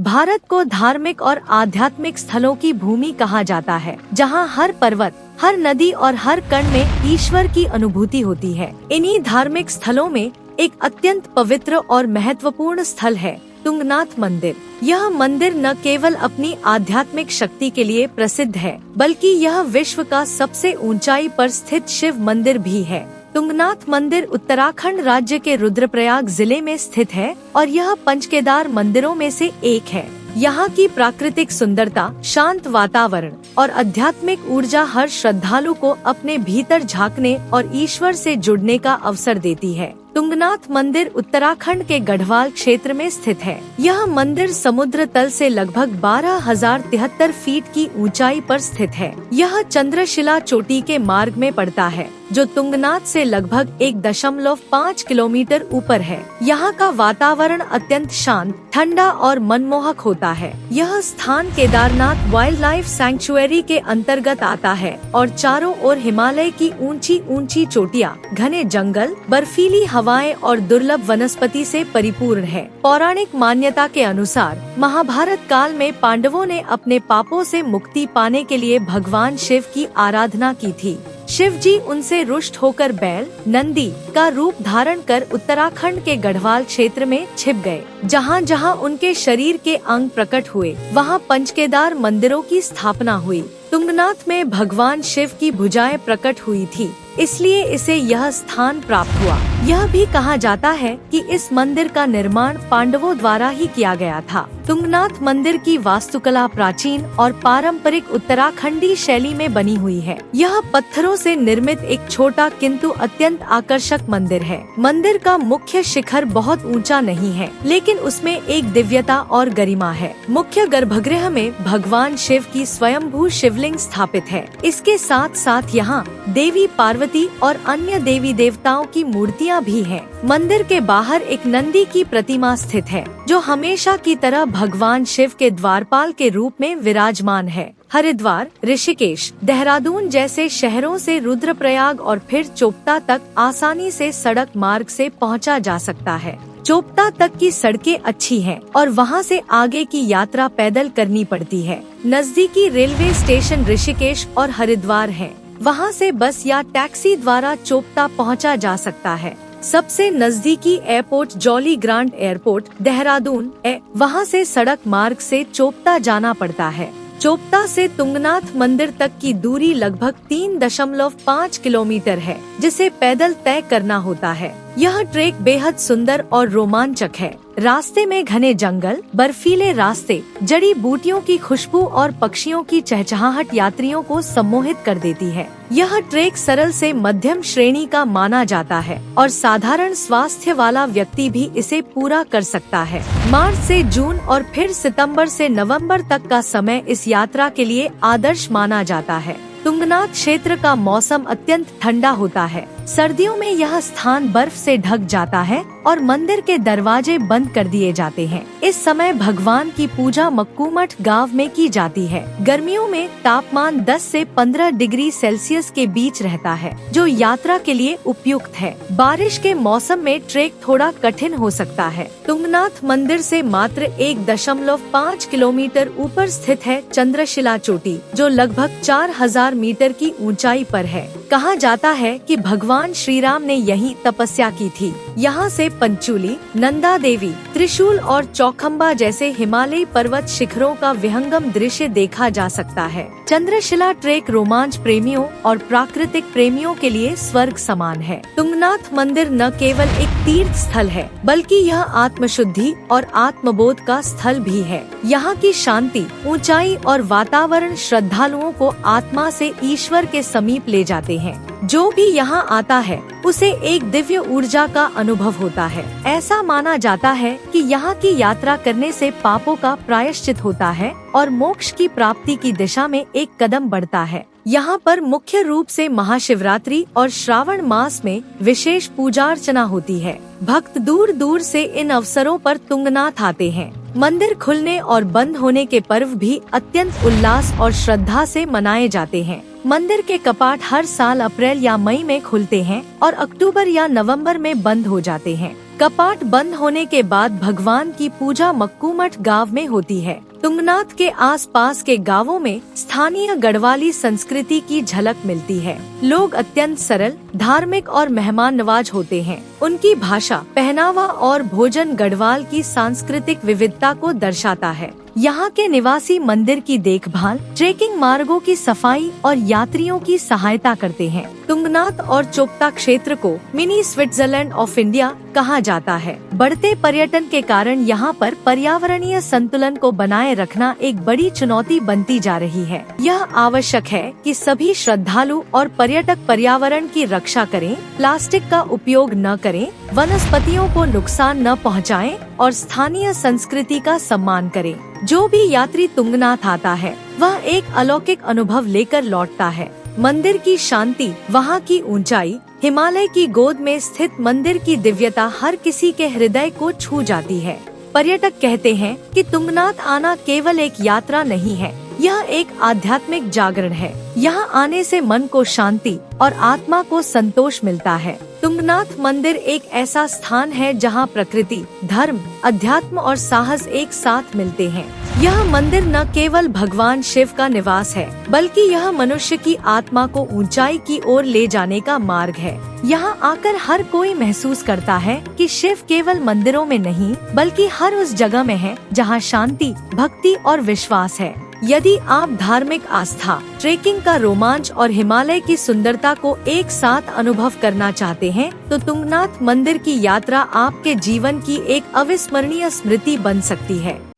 भारत को धार्मिक और आध्यात्मिक स्थलों की भूमि कहा जाता है, जहां हर पर्वत, हर नदी और हर कण में ईश्वर की अनुभूति होती है। इन्हीं धार्मिक स्थलों में एक अत्यंत पवित्र और महत्वपूर्ण स्थल है तुंगनाथ मंदिर। यह मंदिर न केवल अपनी आध्यात्मिक शक्ति के लिए प्रसिद्ध है, बल्कि यह विश्व का सबसे ऊंचाई पर स्थित शिव मंदिर भी है। तुंगनाथ मंदिर उत्तराखंड राज्य के रुद्रप्रयाग जिले में स्थित है और यह पंचकेदार मंदिरों में से एक है। यहाँ की प्राकृतिक सुंदरता, शांत वातावरण और आध्यात्मिक ऊर्जा हर श्रद्धालु को अपने भीतर झांकने और ईश्वर से जुड़ने का अवसर देती है। तुंगनाथ मंदिर उत्तराखंड के गढ़वाल क्षेत्र में स्थित है। यह मंदिर समुद्र तल से लगभग 12,073 फीट की ऊंचाई पर स्थित है। यह चंद्रशिला चोटी के मार्ग में पड़ता है, जो तुंगनाथ से लगभग 1.5 किलोमीटर ऊपर है। यहाँ का वातावरण अत्यंत शांत, ठंडा और मनमोहक होता है। यह स्थान केदारनाथ वाइल्ड लाइफ सैंक्चुअरी के अंतर्गत आता है और चारों ओर हिमालय की ऊंची ऊंची चोटियाँ, घने जंगल, बर्फीली हवाएं और दुर्लभ वनस्पति से परिपूर्ण है। पौराणिक मान्यता के अनुसार महाभारत काल में पांडवों ने अपने पापों से मुक्ति पाने के लिए भगवान शिव की आराधना की थी। शिव जी उनसे रुष्ट होकर बैल, नंदी का रूप धारण कर उत्तराखंड के गढ़वाल क्षेत्र में छिप गए। जहाँ जहाँ उनके शरीर के अंग प्रकट हुए, वहाँ पंचकेदार मंदिरों की स्थापना हुई। तुंगनाथ में भगवान शिव की भुजाएं प्रकट हुई थी, इसलिए इसे यह स्थान प्राप्त हुआ। यह भी कहा जाता है कि इस मंदिर का निर्माण पांडवों द्वारा ही किया गया था। तुंगनाथ मंदिर की वास्तुकला प्राचीन और पारंपरिक उत्तराखंडी शैली में बनी हुई है। यह पत्थरों से निर्मित एक छोटा किंतु अत्यंत आकर्षक मंदिर है। मंदिर का मुख्य शिखर बहुत ऊंचा नहीं है, लेकिन उसमें एक दिव्यता और गरिमा है। मुख्य गर्भगृह में भगवान शिव की स्वयंभू शिवलिंग स्थापित है। इसके साथ साथ यहाँ देवी पार्वती और अन्य देवी देवताओं की मूर्तियाँ भी हैं। मंदिर के बाहर एक नंदी की प्रतिमा स्थित है, जो हमेशा की तरह भगवान शिव के द्वारपाल के रूप में विराजमान है। हरिद्वार, ऋषिकेश, देहरादून जैसे शहरों से रुद्रप्रयाग और फिर चोपता तक आसानी से सड़क मार्ग से पहुंचा जा सकता है। चोपता तक की सड़कें अच्छी हैं और वहां से आगे की यात्रा पैदल करनी पड़ती है। नजदीकी रेलवे स्टेशन ऋषिकेश और हरिद्वार हैं। वहां से बस या टैक्सी द्वारा चोपता पहुंचा जा सकता है। सबसे नजदीकी airport jolly grant airport Dehradun है। वहां से सड़क मार्ग से चोपता जाना पड़ता है। चोपता से तुंगनाथ मंदिर तक की दूरी लगभग 3.5 किलोमीटर है, जिसे पैदल तय करना होता है। यह ट्रेक बेहद सुंदर और रोमांचक है। रास्ते में घने जंगल, बर्फीले रास्ते, जड़ी बूटियों की खुशबू और पक्षियों की चहचहाहट यात्रियों को सम्मोहित कर देती है। यह ट्रेक सरल से मध्यम श्रेणी का माना जाता है और साधारण स्वास्थ्य वाला व्यक्ति भी इसे पूरा कर सकता है। मार्च से जून और फिर सितंबर से नवंबर तक का समय इस यात्रा के लिए आदर्श माना जाता है। तुंगनाथ क्षेत्र का मौसम अत्यंत ठंडा होता है। सर्दियों में यह स्थान बर्फ से ढक जाता है और मंदिर के दरवाजे बंद कर दिए जाते हैं। इस समय भगवान की पूजा मक्कूमठ गांव में की जाती है। गर्मियों में तापमान 10 से 15 डिग्री सेल्सियस के बीच रहता है, जो यात्रा के लिए उपयुक्त है। बारिश के मौसम में ट्रेक थोड़ा कठिन हो सकता है। तुंगनाथ मंदिर से मात्र 1.5 किलोमीटर ऊपर स्थित है चंद्रशिला चोटी, जो लगभग 4000 मीटर की ऊंचाई पर है। कहा जाता है कि भगवान श्री राम ने यहीं तपस्या की थी। यहाँ से पंचूली, नंदा देवी, त्रिशूल और चौखंबा जैसे हिमालयी पर्वत शिखरों का विहंगम दृश्य देखा जा सकता है। चंद्रशिला ट्रेक रोमांच प्रेमियों और प्राकृतिक प्रेमियों के लिए स्वर्ग समान है। तुंगनाथ मंदिर न केवल एक तीर्थ स्थल है, बल्कि यह आत्मशुद्धि और आत्मबोध का स्थल भी है। यहाँ की शांति, ऊंचाई और वातावरण श्रद्धालुओं को आत्मा से ईश्वर के समीप ले जाते हैं। जो भी यहाँ आता है उसे एक दिव्य ऊर्जा का अनुभव होता है। ऐसा माना जाता है कि यहाँ की यात्रा करने से पापों का प्रायश्चित होता है और मोक्ष की प्राप्ति की दिशा में एक कदम बढ़ता है। यहाँ पर मुख्य रूप से महाशिवरात्रि और श्रावण मास में विशेष पूजा अर्चना होती है। भक्त दूर दूर से इन अवसरों पर तुंगनाथ आते हैं। मंदिर खुलने और बंद होने के पर्व भी अत्यंत उल्लास और श्रद्धा से मनाए जाते हैं। मंदिर के कपाट हर साल अप्रैल या मई में खुलते हैं और अक्टूबर या नवंबर में बंद हो जाते हैं। कपाट बंद होने के बाद भगवान की पूजा मक्कूमठ गांव में होती है। तुंगनाथ के आसपास के गांवों में स्थानीय गढ़वाली संस्कृति की झलक मिलती है। लोग अत्यंत सरल, धार्मिक और मेहमान नवाज होते हैं। उनकी भाषा, पहनावा और भोजन गढ़वाल की सांस्कृतिक विविधता को दर्शाता है। यहाँ के निवासी मंदिर की देखभाल, ट्रेकिंग मार्गों की सफाई और यात्रियों की सहायता करते हैं। तुंगनाथ और चोपता क्षेत्र को मिनी स्विट्जरलैंड ऑफ इंडिया कहा जाता है। बढ़ते पर्यटन के कारण यहाँ पर पर्यावरणीय संतुलन को बनाए रखना एक बड़ी चुनौती बनती जा रही है। यह आवश्यक है कि सभी श्रद्धालु और पर्यटक पर्यावरण की रक्षा करें, प्लास्टिक का उपयोग न करें, वनस्पतियों को नुकसान न पहुँचाएं और स्थानीय संस्कृति का सम्मान करें। जो भी यात्री तुंगनाथ आता है वह एक अलौकिक अनुभव लेकर लौटता है। मंदिर की शांति, वहाँ की ऊंचाई, हिमालय की गोद में स्थित मंदिर की दिव्यता हर किसी के हृदय को छू जाती है। पर्यटक कहते हैं कि तुंगनाथ आना केवल एक यात्रा नहीं है, यह एक आध्यात्मिक जागरण है। यहाँ आने से मन को शांति और आत्मा को संतोष मिलता है। तुंगनाथ मंदिर एक ऐसा स्थान है जहाँ प्रकृति, धर्म, अध्यात्म और साहस एक साथ मिलते हैं। यह मंदिर न केवल भगवान शिव का निवास है, बल्कि यह मनुष्य की आत्मा को ऊंचाई की ओर ले जाने का मार्ग है। यहाँ आकर हर कोई महसूस करता है कि शिव केवल मंदिरों में नहीं, बल्कि हर उस जगह में है जहाँ शांति, भक्ति और विश्वास है। यदि आप धार्मिक आस्था, ट्रेकिंग का रोमांच और हिमालय की सुंदरता को एक साथ अनुभव करना चाहते हैं, तो तुंगनाथ मंदिर की यात्रा आपके जीवन की एक अविस्मरणीय स्मृति बन सकती है।